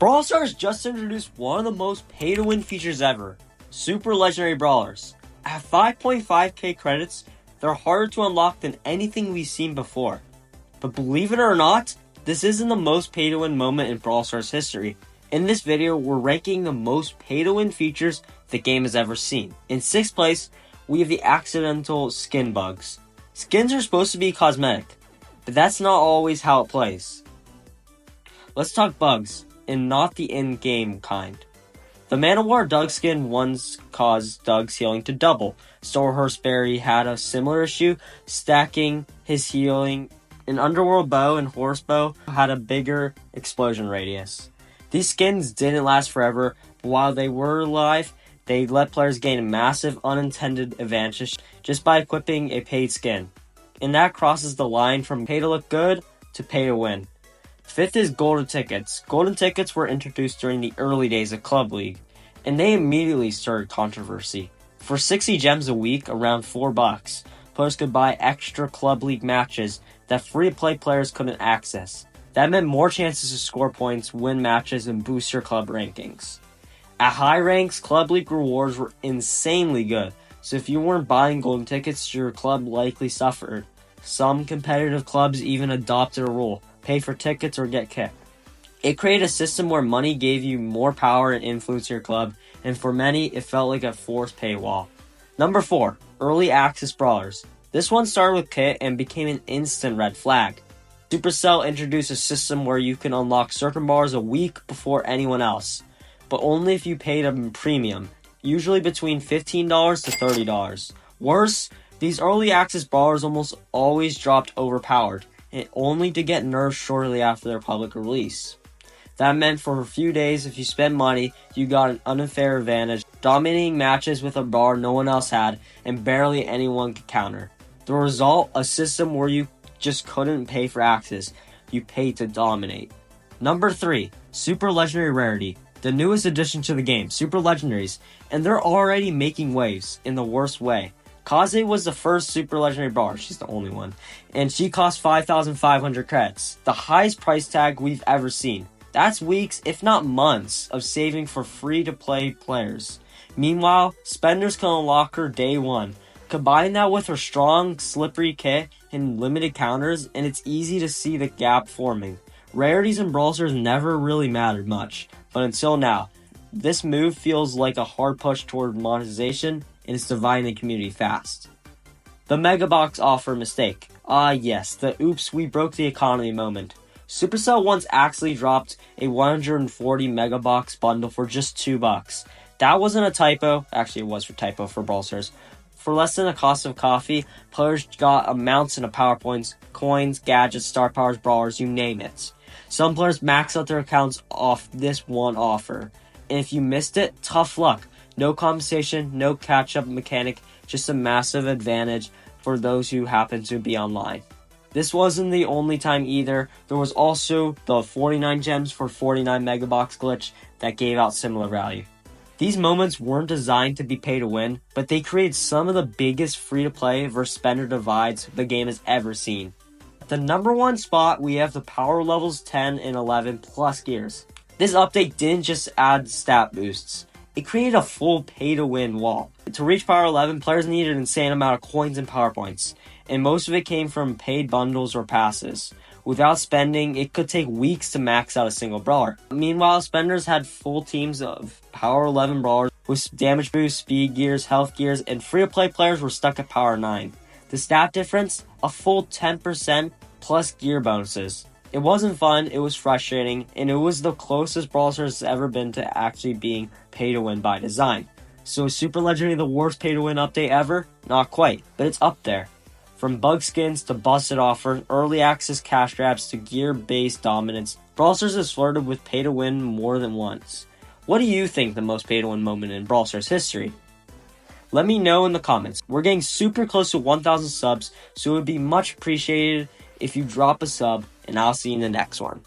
Brawl Stars just introduced one of the most pay-to-win features ever, Super Legendary Brawlers. At 5.5k credits, they're harder to unlock than anything we've seen before. But believe it or not, this isn't the most pay-to-win moment in Brawl Stars history. In this video, we're ranking the most pay-to-win features the game has ever seen. In 6th place, we have the accidental skin bugs. Skins are supposed to be cosmetic, but that's not always how it plays. Let's talk bugs, and not the in-game kind. The Man of War Doug skin once caused Doug's healing to double. Horseberry had a similar issue, stacking his healing. An Underworld Bow and Horse Bow had a bigger explosion radius. These skins didn't last forever, but while they were alive, they let players gain a massive unintended advantage just by equipping a paid skin. And that crosses the line from pay to look good to pay to win. 5th is golden tickets. Golden tickets were introduced during the early days of Club League, and they immediately stirred controversy. For 60 gems a week, around $4, players could buy extra Club League matches that free-to-play players couldn't access. That meant more chances to score points, win matches, and boost your club rankings. At high ranks, Club League rewards were insanely good, so if you weren't buying golden tickets, your club likely suffered. Some competitive clubs even adopted a rule: pay for tickets or get kicked. It created a system where money gave you more power and influence in your club, and for many, it felt like a forced paywall. Number 4, Early Access Brawlers. This one started with Kit and became an instant red flag. Supercell introduced a system where you can unlock certain brawlers a week before anyone else, but only if you paid a premium, usually between $15 to $30. Worse, these early access brawlers almost always dropped overpowered, and only to get nerfed shortly after their public release. That meant for a few days, if you spent money, you got an unfair advantage, dominating matches with a brawler no one else had, and barely anyone could counter. The result, a system where you just couldn't pay for access, you paid to dominate. Number 3, Super Legendary Rarity. The newest addition to the game, Super Legendaries, and they're already making waves in the worst way. Kaze was the first Super Legendary Brawler, she's the only one, and she cost 5,500 credits, the highest price tag we've ever seen. That's weeks, if not months, of saving for free-to-play players. Meanwhile, spenders can unlock her day one. Combine that with her strong, slippery kit and limited counters, and it's easy to see the gap forming. Rarities and Brawl Stars never really mattered much, but until now, this move feels like a hard push toward monetization, and it's dividing the community fast. The Mega Box offer mistake. Yes, the oops, we broke the economy moment. Supercell once actually dropped a 140 Mega Box bundle for just $2. That wasn't a typo, actually it was for typo for Brawl Stars. For less than the cost of coffee, players got a mountain of power points, coins, gadgets, star powers, brawlers, you name it. Some players maxed out their accounts off this one offer. And if you missed it, tough luck. No compensation, no catch-up mechanic, just a massive advantage for those who happen to be online. This wasn't the only time either. There was also the 49 gems for 49 Megabox glitch that gave out similar value. These moments weren't designed to be pay to win, but they created some of the biggest free-to-play versus spender divides the game has ever seen. At the number 1 spot, we have the power levels 10 and 11 plus gears. This update didn't just add stat boosts. It created a full pay-to-win wall. To reach power 11, players needed an insane amount of coins and power points, and most of it came from paid bundles or passes. Without spending, it could take weeks to max out a single brawler. Meanwhile, spenders had full teams of power 11 brawlers with damage boosts, speed gears, health gears, and free-to-play players were stuck at power 9. The stat difference? A full 10% plus gear bonuses. It wasn't fun, it was frustrating, and it was the closest Brawl Stars has ever been to actually being pay to win by design. So is Super Legendary the worst pay to win update ever? Not quite, but it's up there. From bug skins to busted offers, early access cash grabs to gear-based dominance, Brawl Stars has flirted with pay to win more than once. What do you think the most pay to win moment in Brawl Stars history? Let me know in the comments. We're getting super close to 1,000 subs, so it would be much appreciated if you drop a sub, and I'll see you in the next one.